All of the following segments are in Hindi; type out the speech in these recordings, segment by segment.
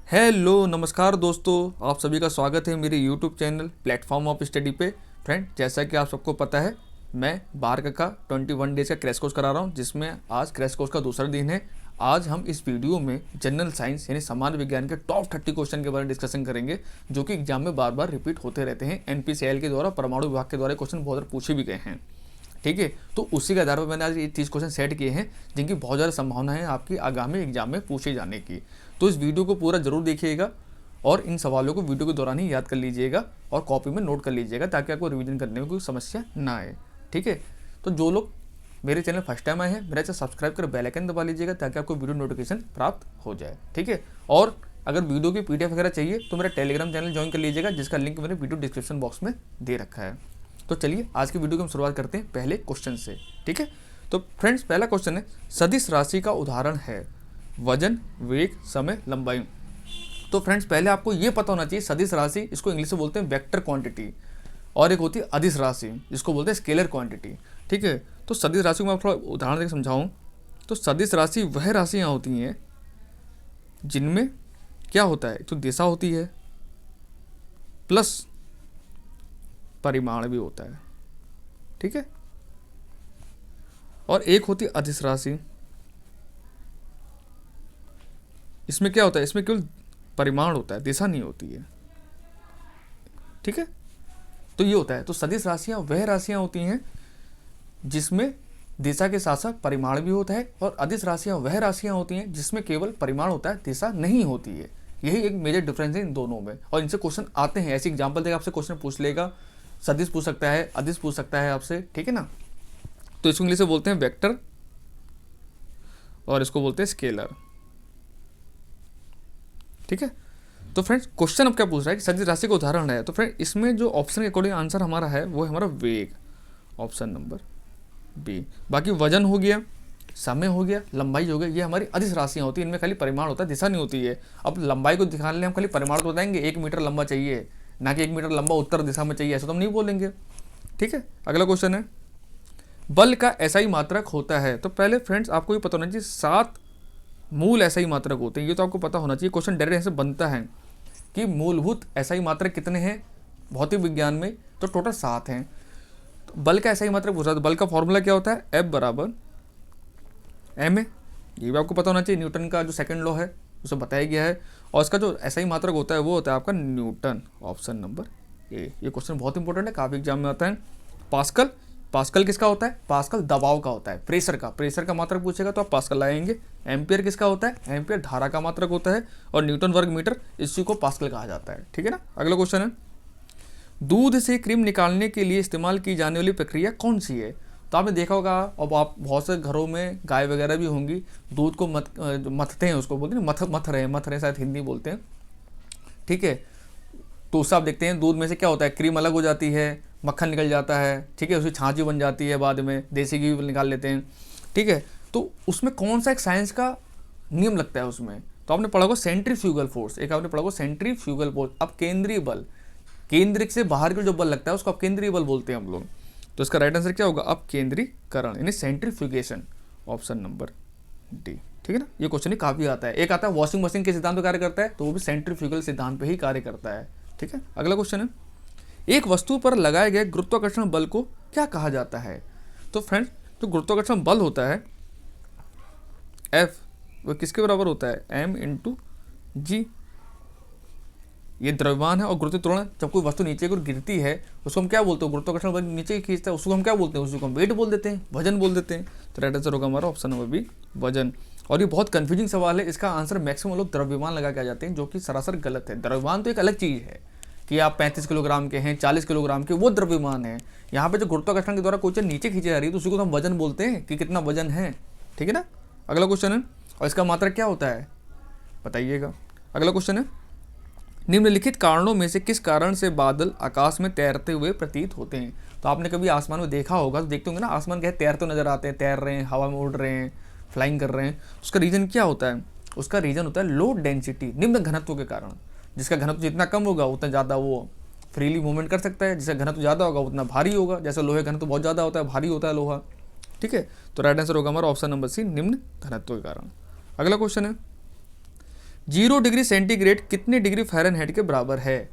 हेलो नमस्कार दोस्तों, आप सभी का स्वागत है मेरे YouTube channel platform of study पे। फ्रेंड, जैसा कि आप सबको पता है, मैं बाहर का 21 डेज का क्रैश कोर्स करा रहा हूँ, जिसमें आज क्रैश कोर्स का दूसरा दिन है। आज हम इस वीडियो में जनरल साइंस यानी सामान्य विज्ञान के टॉप 30 क्वेश्चन के बारे में डिस्कशन करेंगे, जो कि एग्जाम में बार बार रिपीट होते रहते हैं। एनपीसीएल के द्वारा, परमाणु विभाग के द्वारा क्वेश्चन बहुत बार पूछे भी गए हैं। ठीक है, तो उसी के आधार पर मैंने आज ये 30 क्वेश्चन सेट किए हैं, जिनकी बहुत ज़्यादा संभावना है आपकी आगामी एग्जाम में पूछे जाने की। तो इस वीडियो को पूरा जरूर देखिएगा और इन सवालों को वीडियो के दौरान ही याद कर लीजिएगा और कॉपी में नोट कर लीजिएगा, ताकि आपको रिवीजन करने में कोई समस्या ना आए। ठीक है, तो जो लोग मेरे चैनल फर्स्ट टाइम आए हैं, मेरा चैनल सब्सक्राइब कर बेल आइकन दबा लीजिएगा, ताकि आपको वीडियो नोटिफिकेशन प्राप्त हो जाए। ठीक है, और अगर वीडियो की पीडीएफ वगैरह चाहिए तो मेरा टेलीग्राम चैनल ज्वाइन कर लीजिएगा, जिसका लिंक मैंने वीडियो डिस्क्रिप्शन बॉक्स में दे रखा है। तो चलिए आज की वीडियो की हम शुरुआत करते हैं पहले क्वेश्चन से। ठीक है, तो फ्रेंड्स पहला क्वेश्चन है, सदिश राशि का उदाहरण है वजन, वेग, समय, लंबाई। तो फ्रेंड्स पहले आपको ये पता होना चाहिए, सदिश राशि इसको इंग्लिश में बोलते हैं वेक्टर क्वांटिटी, और एक होती है अदिश राशि जिसको बोलते हैं स्केलर क्वांटिटी। ठीक है, तो सदिश राशि को मैं थोड़ा उदाहरण देकर समझाऊं तो सदिश राशि वह राशियाँ होती हैं जिनमें क्या होता है, तो दिशा होती है प्लस परिमाण भी होता है। ठीक है, और एक होती है अदिश राशि, इसमें क्या होता है, इसमें केवल परिमाण होता है, दिशा नहीं होती है। ठीक है, तो ये होता है, तो सदिश राशियां वह राशियां होती हैं जिसमें दिशा के साथ साथ परिमाण भी होता है, और अदिश राशियां वह राशियां होती हैं जिसमें केवल परिमाण होता है, दिशा नहीं होती है। यही एक मेजर डिफरेंस है इन दोनों में, और इनसे क्वेश्चन आते हैं। ऐसे एग्जाम्पल देगा, आपसे क्वेश्चन पूछ लेगा, सदिश पूछ सकता है, अदिश पूछ सकता है आपसे। ठीक है ना, तो इसको इंग्लिश में बोलते हैं वेक्टर और इसको बोलते हैं स्केलर। ठीक है, तो फ्रेंड्स क्वेश्चन अब क्या पूछ रहा है कि सदिश राशि का उदाहरण है, तो फ्रेंड इसमें जो ऑप्शन के अकॉर्डिंग आंसर हमारा है वो है हमारा वेग, ऑप्शन नंबर बी। बाकी वजन हो गया, समय हो गया, लंबाई हो गया, ये हमारी अदिश राशियाँ होती हैं, इनमें खाली परिमाण होता है, दिशा नहीं होती है। अब लंबाई को दिखाने हम खाली परिमाण तो बताएंगे, 1 मीटर लंबा चाहिए, ना कि 1 मीटर लंबा उत्तर दिशा में चाहिए, ऐसा तो हम नहीं बोलेंगे। ठीक है, अगला क्वेश्चन है, बल का एसआई मात्रक होता है। तो पहले फ्रेंड्स आपको ये पता होना चाहिए 7 मूल एसआई मात्रक होते हैं, ये तो आपको पता होना चाहिए। क्वेश्चन डायरेक्ट ऐसे बनता है कि मूलभूत एसआई मात्रक कितने हैं भौतिक विज्ञान में, तो टोटल 7 हैं। तो बल का एसआई मात्रक पूछ रहा है, तो बल का फॉर्मूला क्या होता है, एफ बराबर एम ए, ये भी आपको पता होना चाहिए। न्यूटन का जो सेकंड लॉ है उसे बताया गया है, और इसका जो एसआई मात्रक होता है वो होता है आपका न्यूटन, ऑप्शन नंबर ए। ये क्वेश्चन बहुत इंपॉर्टेंट है, काफी एग्जाम में आता है। पास्कल, पास्कल किसका होता है, पास्कल दबाव का होता है, प्रेशर का मात्रक पूछेगा तो आप पास्कल लाएंगे। एम्पियर किसका होता है, एम्पियर धारा का मात्रक होता है, और न्यूटन वर्ग मीटर इसी को पास्कल कहा जाता है। ठीक है ना, अगला क्वेश्चन है, दूध से क्रीम निकालने के लिए इस्तेमाल की जाने वाली प्रक्रिया कौन सी है। तो आपने देखा होगा, अब आप बहुत से घरों में गाय वगैरह भी होंगी, दूध को मथते हैं, उसको बोलते हैं मथ रहे हैं, शायद हिंदी बोलते हैं। ठीक है, तो उससे आप देखते हैं दूध में से क्या होता है, क्रीम अलग हो जाती है, मक्खन निकल जाता है। ठीक है, उसकी छाछ भी बन जाती है, बाद में देसी घी भी निकाल लेते हैं। ठीक है, तो उसमें कौन सा एक साइंस का नियम लगता है उसमें, तो आपने पढ़ा होगा सेंट्रीफ्यूगल फोर्स, एक आपने पढ़ा होगा सेंट्रीफ्यूगल फोर्स। अब केंद्रीय बल, केंद्र से बाहर का जो बल लगता है उसको अब केंद्रीय बल बोलते हैं हम लोग। तो इसका राइट आंसर क्या होगा, अब केंद्रीकरण यानी सेंट्रीफ्यूगेशन, ऑप्शन नंबर डी। ठीक है ना, ये क्वेश्चन ही काफी आता है। एक आता है वॉशिंग मशीन के सिद्धांत पर कार्य करता है, तो वो भी सेंट्रीफ्यूगल सिद्धांत पे ही कार्य करता है। ठीक है, अगला क्वेश्चन है, एक वस्तु पर लगाए गए गुरुत्वाकर्षण बल को क्या कहा जाता है। तो फ्रेंड्स जो गुरुत्वाकर्षण बल होता है एफ, वो किसके बराबर होता है, एम इंटू जी। ये द्रव्यमान है, और गुरुत्व त्वरण, जब कोई वस्तु नीचे की ओर गिरती है उसको हम क्या बोलते हैं, गुरुत्वाकर्षण बल नीचे ही खींचता है, उसको हम क्या बोलते हैं, उसको हम वेट बोल देते हैं, वजन बोल देते हैं। तो राइट आंसर होगा हमारा ऑप्शन नंबर बी, वजन। और ये बहुत कंफ्यूजिंग सवाल है, इसका आंसर मैक्सिमम लोग द्रव्यमान लगा के आ जाते हैं, जो कि सरासर गलत है। द्रव्यमान तो एक अलग चीज़ है कि आप 35 किलोग्राम के हैं, 40 किलोग्राम के, वो द्रव्यमान है। यहाँ पे जो गुरुत्वाकर्षण के द्वारा कोई चीज नीचे खींची जा रही है तो उसी को हम वजन बोलते हैं कि कितना वजन है। ठीक है ना, अगला क्वेश्चन है, और इसका मात्रक क्या होता है बताइएगा। अगला क्वेश्चन है, निम्नलिखित कारणों में से किस कारण से बादल आकाश में तैरते हुए प्रतीत होते हैं। तो आपने कभी आसमान में देखा होगा, तो देखते होंगे ना, आसमान क्या तैरते नजर आते हैं, तैर रहे हैं, हवा में उड़ रहे हैं, फ्लाइंग कर रहे हैं। उसका रीजन क्या होता है, उसका रीजन होता है लो डेंसिटी, निम्न घनत्व के कारण। जिसका घनत्व जितना कम होगा उतना ज़्यादा वो फ्रीली मूवमेंट कर सकता है, जिसका घनत्व ज़्यादा होगा उतना भारी होगा। जैसे लोहे का घनत्व बहुत ज़्यादा होता है, भारी होता है लोहा। ठीक है, तो राइट आंसर होगा हमारा ऑप्शन नंबर सी, निम्न घनत्व के कारण। अगला क्वेश्चन है, 0 डिग्री सेंटीग्रेड कितने डिग्री फ़ारेनहाइट के बराबर है?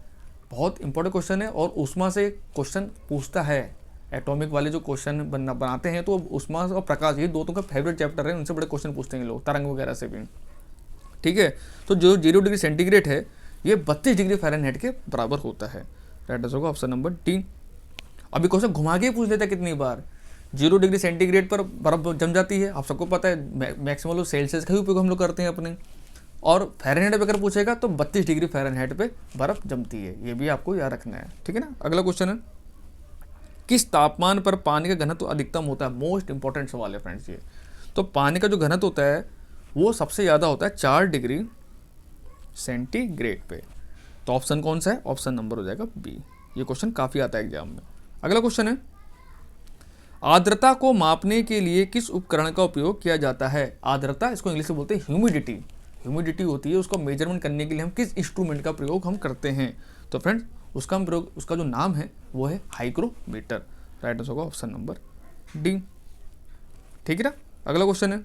बहुत इंपॉर्टेंट क्वेश्चन है और ऊष्मा से क्वेश्चन पूछता है। एटॉमिक वाले जो क्वेश्चन बनाते हैं तो ऊष्मा और प्रकाश ये दो तो का फेवरेट चैप्टर है, उनसे बड़े क्वेश्चन पूछते हैं लोग, तरंग वगैरह से भी। ठीक है, तो जो 0 डिग्री सेंटीग्रेड है ये 32 डिग्री फ़ारेनहाइट के बराबर होता है। राइट आंसर होगा ऑप्शन नंबर डी। अभी क्वेश्चन घुमा के पूछ लेता है कितनी बार। 0 डिग्री सेंटीग्रेड पर बर्फ जम जाती है, आप सबको पता है, मैक्सिमम लोग सेल्सियस का ही उपयोग हम लोग करते हैं अपने। और फ़ारेनहाइट पे अगर पूछेगा तो 32 डिग्री फ़ारेनहाइट पे बर्फ जमती है, ये भी आपको याद रखना है। ठीक है ना। अगला क्वेश्चन है, किस तापमान पर पानी का घनत्व अधिकतम होता है? मोस्ट इंपॉर्टेंट सवाल है फ्रेंड्स ये। तो पानी का जो घनत्व होता है वो सबसे ज़्यादा होता है 4 डिग्री सेंटीग्रेड पे। तो ऑप्शन कौन सा है? ऑप्शन नंबर हो जाएगा बी। ये क्वेश्चन काफ़ी आता है एग्जाम में। अगला क्वेश्चन है, आर्द्रता को मापने के लिए किस उपकरण का उपयोग किया जाता है? आर्द्रता, इसको इंग्लिश में बोलते हैं ह्यूमिडिटी। ह्यूमिडिटी होती है, उसको मेजरमेंट करने के लिए हम किस इंस्ट्रूमेंट का प्रयोग हम करते हैं? तो फ्रेंड्स उसका हम प्रयोग, उसका जो नाम है वो है हाइग्रोमीटर। राइट आंसर होगा ऑप्शन नंबर डी। ठीक है ना। अगला क्वेश्चन है,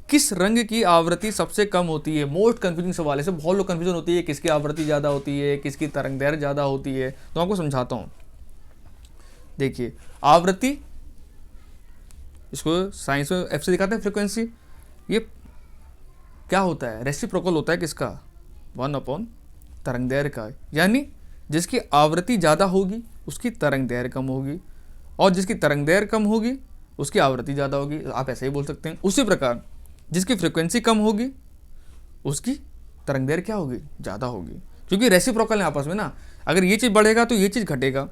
किस रंग की आवृत्ति सबसे कम होती है? मोस्ट कंफ्यूजिंग सवाल है, बहुत लोग कंफ्यूजन होती है किसकी आवृत्ति ज़्यादा होती है, किसकी तरंगदैर्घ्य ज़्यादा होती है। तो आपको समझाता हूँ। देखिए आवृत्ति, इसको साइंस में एफ से दिखाते हैं, फ्रीक्वेंसी, ये क्या होता है? रेसिप्रोकल होता है किसका? 1/, तरंगदैर्घ्य का। यानी जिसकी आवृत्ति ज़्यादा होगी उसकी तरंगदैर्घ्य कम होगी, और जिसकी तरंगदैर्घ्य कम होगी उसकी आवृत्ति ज़्यादा होगी। आप ऐसे ही बोल सकते हैं। उसी प्रकार जिसकी फ्रीक्वेंसी कम होगी उसकी तरंगदैर्घ्य क्या होगी? ज़्यादा होगी, क्योंकि रेसिप्रोकल है आपस में ना। अगर ये चीज़ बढ़ेगा तो ये चीज़ घटेगा,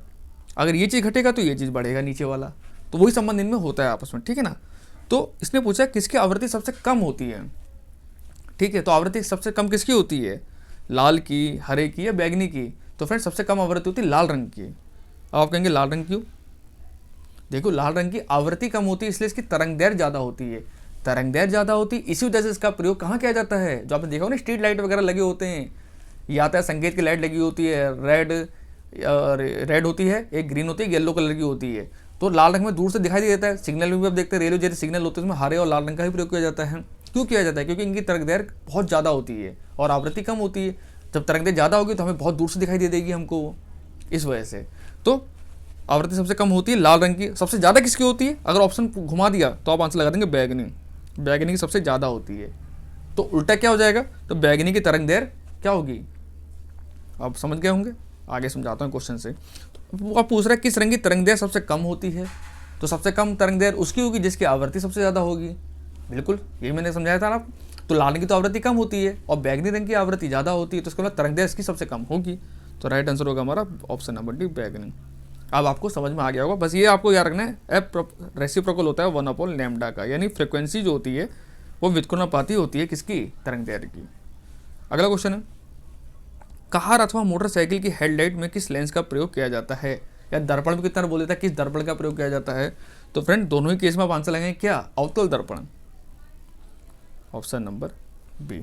अगर ये चीज़ घटेगा तो ये चीज़ बढ़ेगा नीचे वाला, तो वही संबंध इनमें होता है आपस में। ठीक है ना। तो इसने पूछा किसकी आवृत्ति सबसे कम होती है। ठीक है, तो आवृत्ति सबसे कम किसकी होती है? लाल की, हरे की या बैगनी की? तो फ्रेंड सबसे कम आवृत्ति होती है लाल रंग की। अब आप कहेंगे लाल रंग क्यों? देखो लाल रंग की आवृत्ति कम होती है इसलिए इसकी तरंगदैर्घ्य ज़्यादा होती है। तरंगदैर्घ्य ज़्यादा होती है, इसी वजह से इसका प्रयोग कहाँ किया जाता है? जो आपने देखा हो ना, स्ट्रीट लाइट वगैरह लगे होते हैं, या तो संकेत की लाइट लगी होती है, रेड होती है, एक ग्रीन होती है, येलो कलर की होती है। तो लाल रंग में दूर से दिखाई देता है। सिग्नल में भी आप देखते हैं, रेलवे जैसे सिग्नल होते हैं उसमें हरे और लाल रंग का ही प्रयोग किया जाता है। क्यों किया जाता है? क्योंकि इनकी तरंगदैर्घ्य बहुत ज़्यादा होती है और आवृत्ति कम होती है। जब तरंगदैर्घ्य ज़्यादा होगी तो हमें बहुत दूर से दिखाई दे देगी हमको वो, इस वजह से। तो आवृत्ति सबसे कम होती है लाल रंग की। सबसे ज़्यादा किसकी होती है? अगर ऑप्शन घुमा दिया तो आप आंसर लगा देंगे बैगनी। बैगनी की सबसे ज़्यादा होती है। तो उल्टा क्या हो जाएगा? तो बैगनी की तरंगदैर्घ्य क्या होगी? आप समझ गए होंगे। आगे समझाता हूँ क्वेश्चन से। तो आप पूछ रहे हैं किस रंग की तरंगदैर्घ्य सबसे कम होती है? तो सबसे कम तरंगदैर्घ्य उसकी होगी जिसकी आवृत्ति सबसे ज़्यादा होगी। बिल्कुल यही मैंने समझाया था ना। तो लाल रंग की तो आवृत्ति कम होती है और बैगनी रंग की आवृत्ति ज़्यादा होती है, तो इसका मतलब तरंगदैर्घ्य इसकी सबसे कम होगी। तो राइट आंसर होगा हमारा ऑप्शन नंबर डी, बैगनी। अब आपको समझ में आ गया होगा। बस ये आपको याद रखना है, एफ रेसिप्रोकल होता है 1/λ का, यानी फ्रिक्वेंसी जो होती है वो व्युत्क्रमानुपाती होती है किसकी? तरंगदैर्घ्य की। अगला क्वेश्चन है, कार अथवा मोटरसाइकिल की हेडलाइट में किस लेंस का प्रयोग किया जाता है? या दर्पण भी कितना बोल देता है, किस दर्पण का प्रयोग किया जाता है? तो फ्रेंड दोनों ही केस में आप आंसर लगाएंगे क्या? अवतल दर्पण, ऑप्शन नंबर बी।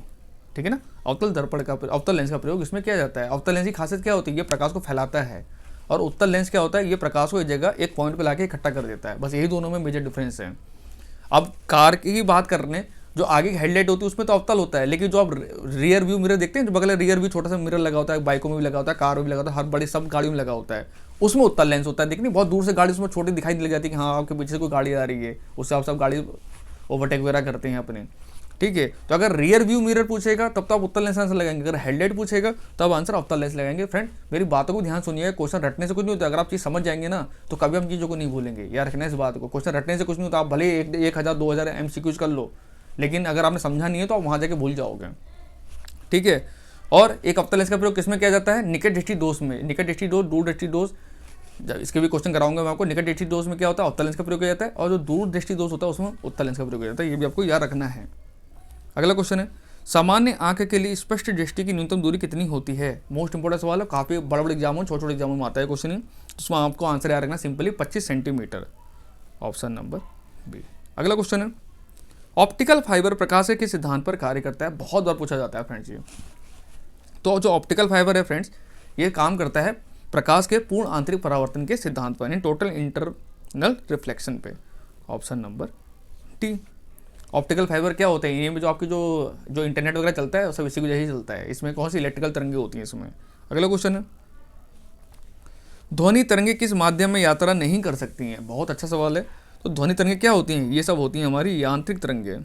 ठीक है ना। अवतल दर्पण का, अवतल लेंस का प्रयोग इसमें किया जाता है। अवतल लेंस की खासियत क्या होती है? ये प्रकाश को फैलाता है, और उत्तल लेंस क्या होता है? ये प्रकाश को एक जगह एक पॉइंट पे लाके इकट्ठा कर देता है। बस यही दोनों में मेजर डिफरेंस है। अब कार की बात कर रहे हैं, जो आगे की हेडलाइट होती है उसमें तो अवतल होता है, लेकिन जो आप रियर व्यू मिरर देखते हैं, जो बगल रियर व्यू छोटा सा मिरर लगा होता है, बाइकों में भी लगा होता है, कार में भी लगा होता है, हर बड़ी सब गाड़ियों में लगा होता है, उसमें उत्तल लेंस होता है। देखिए बहुत दूर से गाड़ी उसमें छोटी दिखाई लग जाती है कि हाँ आपके पीछे से कोई गाड़ी आ रही है, उससे आप सब गाड़ी ओवरटेक वगैरह करते हैं अपने। ठीक है, तो अगर रियर व्यू मिरर पूछेगा तब तो आप उत्तल लेंस आंसर लगाएंगे, अगर हेडलाइट पूछेगा तब आंसर अवतल लेंस लगाएंगे। फ्रेंड मेरी बातों को ध्यान सुनिए, क्वेश्चन रटने से कुछ नहीं होता। अगर आप चीज़ समझ जाएंगे ना तो कभी हम चीज़ों को नहीं भूलेंगे, याद रखना इस बात को। क्वेश्चन रटने से कुछ नहीं होता, आप भले 1000 2000 MCQs कर लो, लेकिन अगर आपने समझा नहीं है तो आप वहाँ जाके भूल जाओगे। ठीक है। और एक अवतल लेंस का प्रयोग किसमें किया जाता है? निकट दृष्टि दोष में। निकट दृष्टि दोष, दूर दृष्टि दोष, इसके भी क्वेश्चन कराऊंगा मैं आपको। निकट दृष्टि दोष में क्या होता है? अवतल लेंस का प्रयोग किया जाता है, और जो दूर दृष्टि दोष होता है उसमें उत्तल लेंस का प्रयोग किया जाता है। ये भी आपको याद रखना है। अगला क्वेश्चन है, सामान्य आंख के लिए स्पष्ट दृष्टि की न्यूनतम दूरी कितनी होती है? मोस्ट इंपोर्टेंट सवाल है, काफी बड़े बड़े एग्जामों, छोटे छोटे एग्जामों में आता है क्वेश्चन। उसमें आपको आंसर याद रखना simply 25 centimetre, option number B. अगला क्वेश्चन है, ऑप्टिकल फाइबर प्रकाश के सिद्धांत पर कार्य करता है? बहुत बार पूछा जाता है फ्रेंड्स ये। तो जो ऑप्टिकल फाइबर है फ्रेंड्स, ये काम करता है प्रकाश के पूर्ण आंतरिक परावर्तन के सिद्धांत पर, यानी टोटल इंटरनल रिफ्लेक्शन पे, option number T. Optical fibre क्या होते हैं, ये में जो आपकी जो जो इंटरनेट वगैरह चलता है सब इसी की वजह से चलता है। इसमें कौन सी इलेक्ट्रिकल तरंगे होती हैं इसमें। अगला क्वेश्चन है, ध्वनि तरंगे किस माध्यम में यात्रा नहीं कर सकती हैं। बहुत अच्छा सवाल है। तो ध्वनि तरंगे क्या होती हैं, ये सब होती हैं हमारी यांत्रिक तरंगे।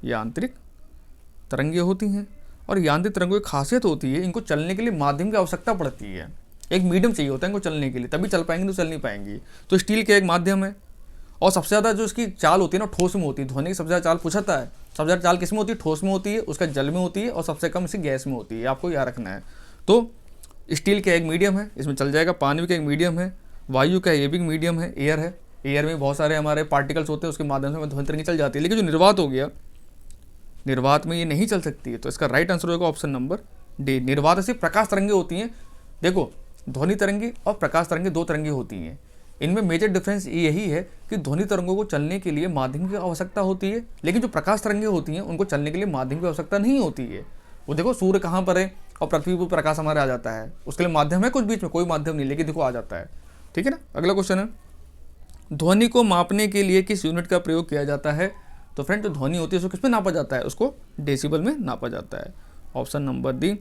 यांत्रिक तरंगे होती हैं, और यांत्रिक तरंगों की खासियत होती है इनको चलने के लिए माध्यम की आवश्यकता पड़ती है। एक मीडियम चाहिए होता है इनको चलने के लिए, तभी चल पाएंगे, तो चल नहीं पाएंगी। तो स्टील का एक माध्यम है, और सबसे ज़्यादा जो इसकी चाल होती है ना ठोस में होती है। ध्वनि की सबसे ज़्यादा चाल पूछता है, सबसे ज़्यादा चाल किस में होती है, ठोस में होती है, उसका जल में होती है, और सबसे कम इसी गैस में होती है। आपको याद रखना है। तो स्टील का एक मीडियम है, इसमें चल जाएगा। पानी का एक मीडियम है, वायु का ये भी मीडियम है, एयर है। एयर में बहुत सारे हमारे पार्टिकल्स होते हैं, उसके माध्यम से ध्वनि तरंगे चल जाती है। लेकिन जो निर्वात हो गया, निर्वात में ये नहीं चल सकती है। तो इसका राइट आंसर होगा ऑप्शन नंबर डी। निर्वात सिर्फ प्रकाश तरंगे होती हैं। देखो, ध्वनि तरंगे और प्रकाश तरंगे दो तरंगे होती हैं। इनमें मेजर डिफरेंस यही है कि ध्वनि तरंगों को चलने के लिए माध्यम की आवश्यकता होती है, लेकिन जो प्रकाश तरंगे होती हैं उनको चलने के लिए माध्यम की आवश्यकता नहीं होती है। वो देखो, सूर्य कहाँ पर है और पृथ्वी पर प्रकाश हमारे आ जाता है, उसके लिए माध्यम है कुछ बीच में, कोई माध्यम नहीं, लेकिन देखो आ जाता है। ठीक है ना। अगला क्वेश्चन है, ध्वनि को मापने के लिए किस यूनिट का प्रयोग किया जाता है। तो फ्रेंड, जो ध्वनि होती है उसको किस में नापा जाता है, उसको डेसिबल में नापा जाता है। Option number D.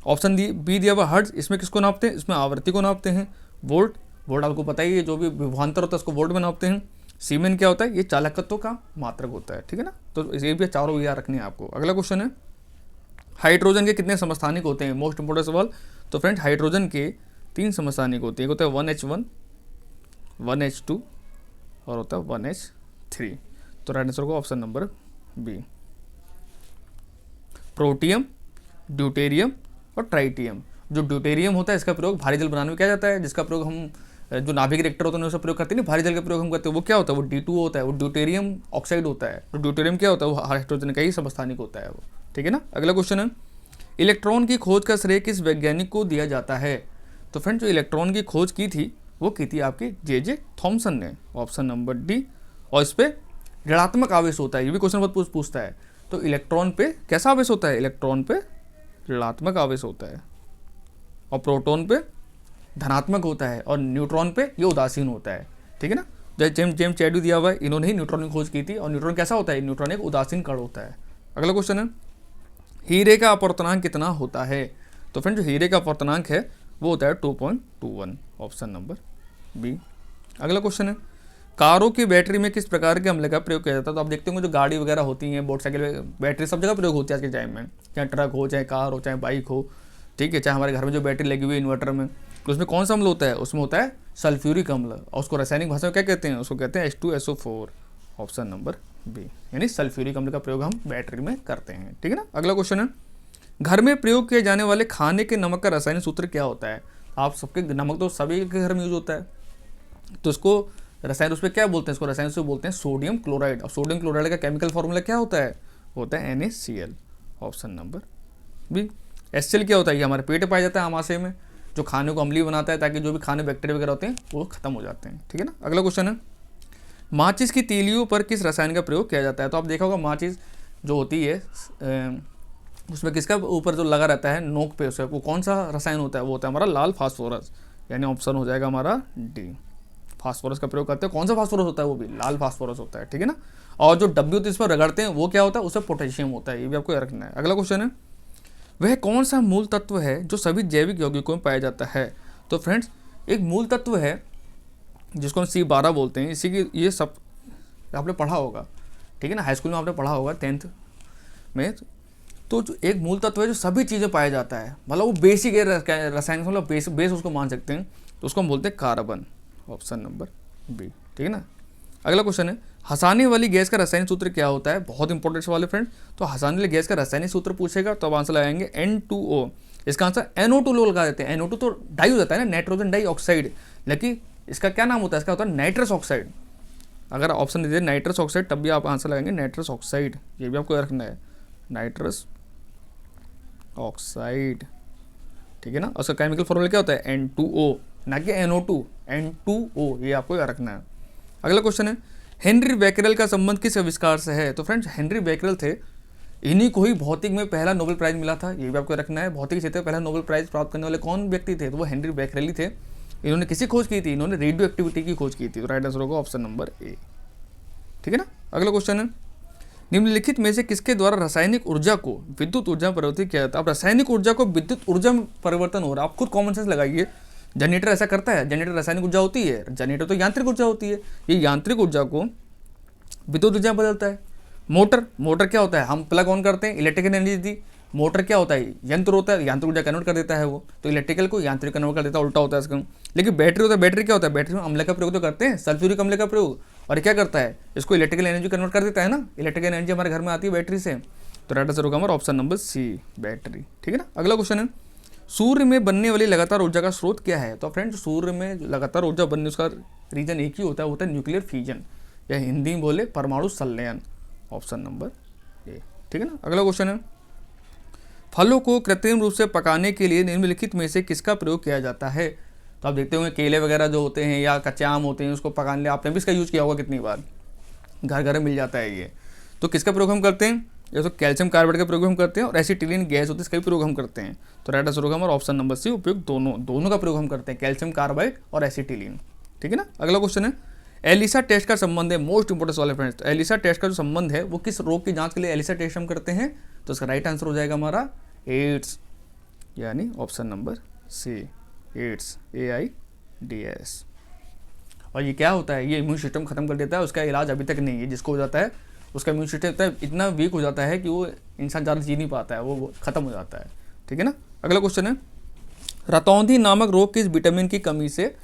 Option D B दिया हुआ हर्ट्ज, इसमें किसको नापते हैं, इसमें आवृत्ति को नापते हैं। वोल्ट, वोल्ट आपको पता ही है, जो भी विभवांतर होता है उसको वोल्ट में नापते हैं। सीमेन क्या होता है, ये चालकत्व का मात्रक होता है। ठीक है ना। तो ये भी चारों याद रखने हैं आपको। अगला क्वेश्चन है, हाइड्रोजन के कितने समस्थानिक होते हैं। मोस्ट इंपोर्टेंट सवाल। तो फ्रेंड, हाइड्रोजन के 3 समस्थानिक होते हैं। एक होता है 1H1, 1H2 और होता है 1H3। तो राइट आंसर होगा option number B. Protium, deuterium और ट्राइटियम। जो ड्यूटेरियम होता है इसका प्रयोग भारी जल बनाने में किया जाता है, जिसका प्रयोग हम जो नाभिक रिएक्टर होते हैं उसका प्रयोग करते हैं, भारी जल का प्रयोग हम करते हैं। वो क्या होता है, वो D2 होता है, वो ड्यूटेरियम ऑक्साइड होता है। तो ड्यूटेरियम क्या होता है, वो हाइड्रोजन का ही समस्थानिक होता है वो। ठीक है ना। अगला क्वेश्चन है, इलेक्ट्रॉन की खोज का श्रेय किस वैज्ञानिक को दिया जाता है। तो फ्रेंड, जो इलेक्ट्रॉन की खोज की थी वो की थी आपकी J.J. थॉमसन ने। Option number D. और इस पर ऋणात्मक आवेश होता है, ये भी क्वेश्चन बहुत पूछता है। तो इलेक्ट्रॉन पे कैसा आवेश होता है, इलेक्ट्रॉन पे ऋणात्मक आवेश होता है, और प्रोटॉन पे धनात्मक होता है, और न्यूट्रॉन पे ये उदासीन होता है। ठीक है ना। जैसे जेम्स चैडविक दिया हुआ है, इन्होंने ही न्यूट्रॉन की खोज की थी। और न्यूट्रॉन कैसा होता है, न्यूट्रॉन एक उदासीन कण होता है। अगला क्वेश्चन है, हीरे का अपवर्तनांक कितना होता है। तो फ्रेंड, जो हीरे का अपवर्तनांक है वो होता है 2.21। Option number B. अगला क्वेश्चन है, कारों की बैटरी में किस प्रकार के अम्ल का प्रयोग किया जाता है। तो आप देखते होंगे जो गाड़ी वगैरह होती हैं, मोटरसाइकिल में बैटरी सब जगह प्रयोग होती है आज के टाइम में, चाहे ट्रक हो, चाहे कार हो, चाहे बाइक हो। ठीक है। चाहे हमारे घर में जो बैटरी लगी हुई है इन्वर्टर में, तो उसमें कौन सा अम्ल होता है, उसमें होता है सल्फ्यूरिक अम्ल। और उसको रासायनिक भाषा में क्या कहते हैं, उसको कहते हैं H2SO4। ऑप्शन नंबर बी, यानी सल्फ्यूरिक अम्ल का प्रयोग हम बैटरी में करते हैं। ठीक है ना। अगला क्वेश्चन है, घर में प्रयोग किए जाने वाले खाने के नमक का रासायनिक सूत्र क्या होता है। आप सबके नमक तो सभी के घर में यूज होता है, तो इसको रसायन उस पर क्या बोलते हैं, इसको रसायन से बोलते हैं सोडियम क्लोराइड। और सोडियम क्लोराइड का केमिकल फॉर्मूला क्या होता है, होता है NaCl। Option number B. HCl क्या होता है, ये हमारे पेट में पाया जाता है आमाशय में, जो खाने को अम्लीय बनाता है, ताकि जो भी खाने बैक्टीरिया वगैरह होते हैं वो खत्म हो जाते हैं। ठीक है ना। अगला क्वेश्चन है, माचिस की तीलियों पर किस रसायन का प्रयोग किया जाता है। तो आप देखा होगा माचिस जो होती है उसमें किसका ऊपर जो लगा रहता है नोक पे, उसे वो कौन सा रसायन होता है, वो होता है हमारा लाल फास्फोरस। यानी ऑप्शन हो जाएगा हमारा डी। फास्फोरस का प्रयोग करते हैं। कौन सा फास्फोरस होता है, वो भी लाल फास्फोरस होता है। ठीक है ना। और जो W इस पर रगड़ते हैं वो क्या होता है, उससे पोटेशियम होता है। ये भी आपको याद रखना है। अगला क्वेश्चन है, वह कौन सा मूल तत्व है जो सभी जैविक यौगिकों में पाया जाता है। तो फ्रेंड्स, एक मूल तत्व है जिसको हम C12 बोलते हैं। इसी की ये सब आपने पढ़ा होगा। ठीक है ना। हाई स्कूल में आपने पढ़ा होगा 10th में। तो जो एक मूल तत्व है जो सभी चीज़ें पाया जाता है, मतलब वो बेसिक है रसायन, मतलब बेस उसको मान सकते हैं, तो उसको हम बोलते हैं कार्बन। Option number B. ठीक है ना। अगला क्वेश्चन है, हंसाने वाली गैस का रासायनिक सूत्र क्या होता है। बहुत इंपॉर्टेंट सवाल है फ्रेंड। तो हंसाने वाली गैस का रासायनिक सूत्र पूछेगा तो अब आंसर लगाएंगे N2O। इसका आंसर NO2 लोग लगा देते हैं। NO2 तो डाई हो जाता है ना, नाइट्रोजन डाई ऑक्साइड, लेकिन इसका क्या नाम होता है, इसका होता है नाइट्रस ऑक्साइड। अगर ऑप्शन दीजिए नाइट्रस ऑक्साइड, तब भी आप आंसर लगाएंगे नाइट्रस ऑक्साइड। ये भी आपको याद रखना है, नाइट्रस ऑक्साइड। ठीक है ना। उसका केमिकल फॉर्मूला क्या होता है, N2O, ना कि NO2, N2O। ये आपको याद रखना है। अगला क्वेश्चन है, हेनरी बैकरेल का संबंध किस आविष्कार से है। तो फ्रेंड्स, हेनरी बैकरेल थे, इन्हीं को ही भौतिक में पहला नोबेल प्राइज मिला था। ये भी आपको रखना है। भौतिक क्षेत्र में पहला नोबेल प्राइज प्राप्त करने वाले कौन व्यक्ति थे, तो वो हेनरी बैकरेल ही थे। इन्होंने किसी खोज की थी, इन्होंने रेडियो एक्टिविटी की खोज की थी। तो राइट आंसर होगा ऑप्शन नंबर ए। ठीक है ना। अगला क्वेश्चन है, निम्नलिखित में से किसके द्वारा रासायनिक ऊर्जा को विद्युत ऊर्जा में परिवर्तित किया जाता है। अब रासायनिक ऊर्जा को विद्युत ऊर्जा में परिवर्तन हो रहा है, आप खुद कॉमन सेंस लगाइए। जनरेटर ऐसा करता है, जनरेटर रासायनिक ऊर्जा होती है, जनरेटर तो यांत्रिक ऊर्जा होती है, ये यांत्रिक ऊर्जा को विद्युत ऊर्जा में बदलता है। मोटर क्या होता है, हम प्लग ऑन करते हैं, इलेक्ट्रिकल एनर्जी दी। मोटर क्या होता है, यंत्र होता है, यांत्रिक ऊर्जा कन्वर्ट कर देता है वो, तो इलेक्ट्रिकल को यांत्रिक कन्वर्ट कर देता है, उल्टा होता है इसका। लेकिन बैटरी होता है, बैटरी क्या होता है, बैटरी में अम्ल का प्रयोग तो करते हैं, सल्फ्यूरिक अम्ल का प्रयोग, और क्या करता है, इसको इलेक्ट्रिकल एनर्जी कन्वर्ट कर देता है ना, इलेक्ट्रिकल एनर्जी हमारे घर में आती है बैटरी से। तो राइट आंसर होगा हमारा ऑप्शन नंबर सी, बैटरी। ठीक है ना। अगला क्वेश्चन है, सूर्य में बनने वाली लगातार ऊर्जा का स्रोत क्या है। तो फ्रेंड्स, सूर्य में लगातार ऊर्जा बनने उसका रीजन एक ही होता है न्यूक्लियर फ्यूजन, या हिंदी में बोले परमाणु संलयन, ऑप्शन नंबर ए। ठीक है ना। अगला क्वेश्चन है, फलों को कृत्रिम रूप से पकाने के लिए निम्नलिखित में से किसका प्रयोग किया जाता है। तो आप देखते होंगे केले वगैरह जो होते हैं या कच्चे आम होते हैं, उसको पकाने लिए आपने भी इसका यूज़ किया होगा कितनी बार, घर घर में मिल जाता है ये। तो किसका प्रयोग हम करते हैं, या तो कैल्शियम कार्बाइड का प्रयोग हम करते हैं, और एसिटिलीन गैस होती है इसका भी प्रयोग हम करते हैं। तो राइट आंसर होगा हमारा ऑप्शन नंबर सी, उपयोग दोनों का प्रयोग हम करते हैं, कैल्शियम कार्बाइड और एसिटिलीन। ठीक है ना। अगला क्वेश्चन है, एलिसा टेस्ट का संबंध है, मोस्ट इंपोर्टेंट सवाल है फ्रेंड्स। तो एलिसा टेस्ट का जो संबंध है वो किस रोग की जांच के लिए एलिसा टेस्ट हम करते हैं। तो इसका राइट आंसर हो जाएगा हमारा एड्स, यानी option number C, AIDS, AIDS। और ये क्या होता है, ये इम्यून सिस्टम खत्म कर देता है, उसका इलाज अभी तक नहीं है। जिसको हो जाता है उसका इम्यून सिस्टम इतना वीक हो जाता है कि वो इंसान ज़्यादा जी नहीं पाता है, वो खत्म हो जाता है। ठीक है ना। अगला क्वेश्चन है, रतौंधी नामक रोग किस विटामिन की कमी से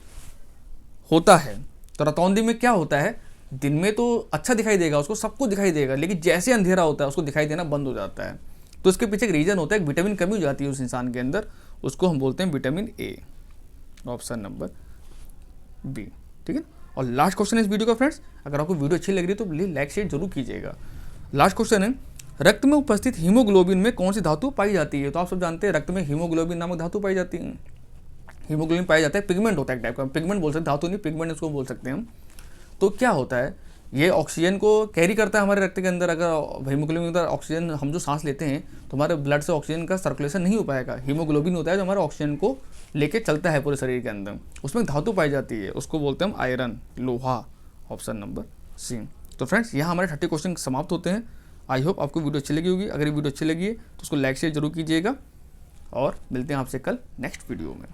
होता है। तो रतौंधी में क्या होता है, दिन में तो अच्छा दिखाई देगा, उसको सब कुछ दिखाई देगा, लेकिन जैसे अंधेरा होता है उसको दिखाई देना बंद हो जाता है। तो इसके पीछे एक रीजन होता है, एक विटामिन कमी हो जाती है उस इंसान के अंदर, उसको हम बोलते हैं vitamin A, option number B. ठीक है। और लास्ट क्वेश्चन है इस वीडियो का फ्रेंड्स, अगर आपको वीडियो अच्छी लग रही है तो प्लीज लाइक शेयर जरूर कीजिएगा। लास्ट क्वेश्चन है, रक्त में उपस्थित हीमोग्लोबिन में कौन सी धातु पाई जाती है। तो आप सब जानते हैं रक्त में हीमोग्लोबिन नामक धातु पाई जाती है। हीमोग्लोबिन पाया जाता है, पिगमेंट होता है एक टाइप का, पिगमेंट बोल सकते हैं, धातु नहीं, पिगमेंट इसको बोल सकते हैं हम। तो क्या होता है, ये ऑक्सीजन को कैरी करता है हमारे रक्त के अंदर। अगर हीमोग्लोबिन के अंदर ऑक्सीजन हम जो सांस लेते हैं तो हमारे ब्लड से ऑक्सीजन का सर्कुलेशन नहीं हो पाएगा। हीमोग्लोबिन होता है जो हमारे ऑक्सीजन को लेके चलता है पूरे शरीर के अंदर, उसमें धातु पाई जाती है, उसको बोलते हैं हम आयरन, लोहा, ऑप्शन नंबर सी। तो फ्रेंड्स, यहाँ हमारे 30 क्वेश्चन समाप्त होते हैं। आई होप आपको वीडियो अच्छी लगी होगी। अगर ये वीडियो अच्छी लगी है तो उसको लाइक शेयर जरूर कीजिएगा, और मिलते हैं आपसे कल नेक्स्ट वीडियो में।